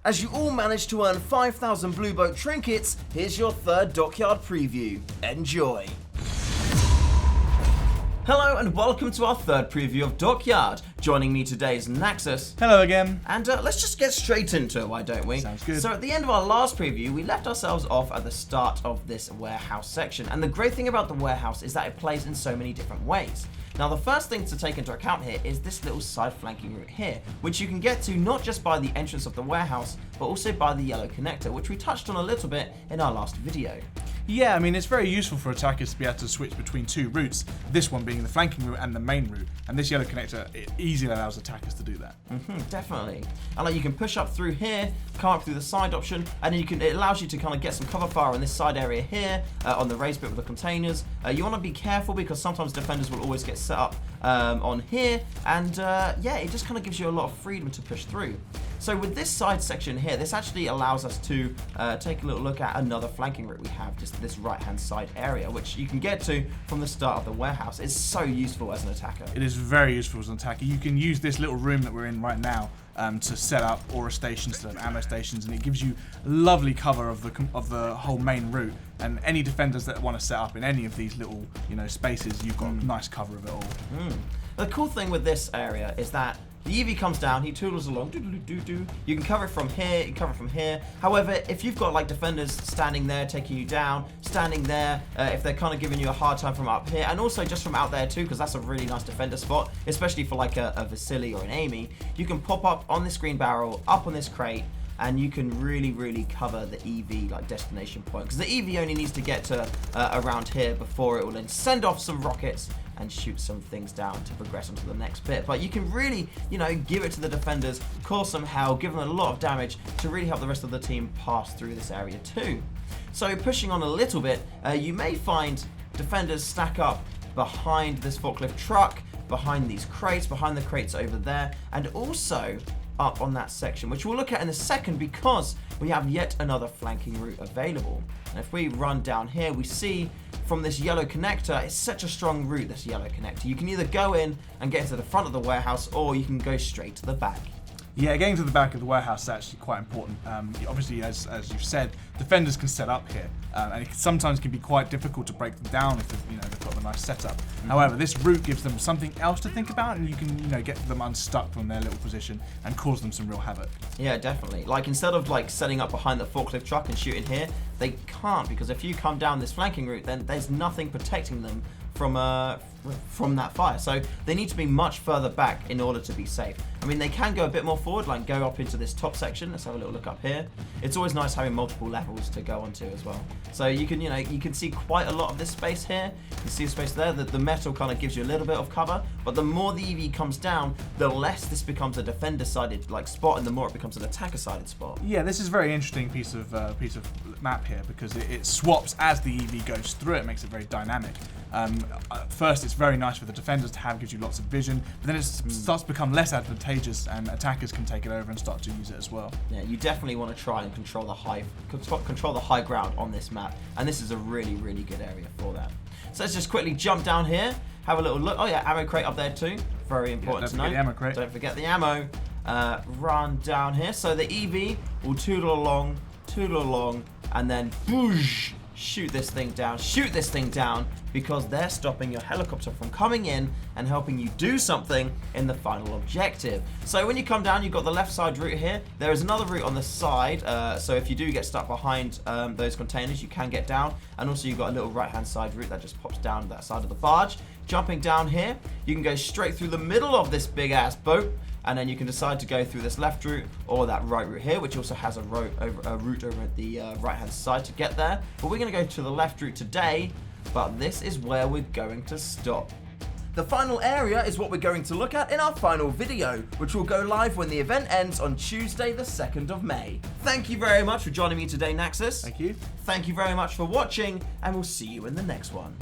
As you all managed to earn 5,000 Blueboat Trinkets, here's your third Dockyard preview. Enjoy! Hello and welcome to our third preview of Dockyard. Joining me today is Naxus. Hello again. And let's just get straight into it, why don't we? Sounds good. So at the end of our last preview, we left ourselves off at the start of this warehouse section. And the great thing about the warehouse is that it plays in so many different ways. Now the first thing to take into account here is this little side flanking route here, which you can get to not just by the entrance of the warehouse, but also by the yellow connector, which we touched on a little bit in our last video. Yeah, I mean, it's very useful for attackers to be able to switch between two routes, this one being the flanking route and the main route, and this yellow connector, it easily allows attackers to do that. Definitely. And like you can push up through here, come up through the side option, and then it allows you to kind of get some cover fire on this side area here, on the raised bit with the containers. You want to be careful because sometimes defenders will always get set up on here, and yeah, it just kind of gives you a lot of freedom to push through. So with this side section here, this actually allows us to take a little look at another flanking route we have, just this right-hand side area, which you can get to from the start of the warehouse. It's so useful as an attacker. It is very useful as an attacker. You can use this little room that we're in right now to set up aura stations, to ammo stations, and it gives you lovely cover of the whole main route. And any defenders that want to set up in any of these little spaces, you've got nice cover of it all. The cool thing with this area is that the EV comes down, he toodles along, you can cover it from here, you can cover it from here. However, if you've got like defenders standing there, taking you down, standing there, if they're kind of giving you a hard time from up here, and also just from out there too, because that's a really nice defender spot, especially for like a Vasily or an Amy, you can pop up on this green barrel, up on this crate, and you can really cover the EV like destination point, because the EV only needs to get to around here before it will then send off some rockets and shoot some things down to progress onto the next bit. But you can really, give it to the defenders, cause some hell, give them a lot of damage to really help the rest of the team pass through this area too. So pushing on a little bit, you may find defenders stack up behind this forklift truck, behind these crates, behind the crates over there, and also up on that section, which we'll look at in a second because we have yet another flanking route available. And if we run down here, we see from this yellow connector, it's such a strong route, this yellow connector. You can either go in and get into the front of the warehouse, or you can go straight to the back. Yeah, getting to the back of the warehouse is actually quite important. Obviously, as you've said, defenders can set up here, and it sometimes can be quite difficult to break them down if they've got a nice setup. However, this route gives them something else to think about, and you can get them unstuck from their little position and cause them some real havoc. Yeah, definitely. Like instead of like setting up behind the forklift truck and shooting here, they can't, because if you come down this flanking route, then there's nothing protecting them from that fire. So they need to be much further back in order to be safe. I mean, they can go a bit more forward, like go up into this top section. Let's have a little look up here. It's always nice having multiple levels to go onto as well. So you can, you can see quite a lot of this space here. You can see a space there. The metal kind of gives you a little bit of cover, but the more the EV comes down, the less this becomes a defender-sided like spot, and the more it becomes an attacker-sided spot. Yeah, this is a very interesting piece of map here because it swaps as the EV goes through. It makes it very dynamic. At first, it's very nice for the defenders to have, gives you lots of vision, but then it starts to become less advantageous, and attackers can take it over and start to use it as well. Yeah, you definitely want to try and control the high ground on this map, and this is a really good area for that. So let's just quickly jump down here, have a little look. Oh yeah, ammo crate up there too. Very important to know. Don't forget the ammo crate. Don't forget the ammo. Run down here. So the EV will toodle along, and then boosh. Shoot this thing down, because they're stopping your helicopter from coming in and helping you do something in the final objective. So when you come down, you've got the left side route here. There is another route on the side, so if you do get stuck behind those containers, you can get down. And also you've got a little right hand side route that just pops down that side of the barge. Jumping down here, you can go straight through the middle of this big ass boat, and then you can decide to go through this left route or that right route here, which also has a route over at the right-hand side to get there. But we're going to go to the left route today, but this is where we're going to stop. The final area is what we're going to look at in our final video, which will go live when the event ends on Tuesday the 2nd of May. Thank you very much for joining me today, Naxus. Thank you. Thank you very much for watching, and we'll see you in the next one.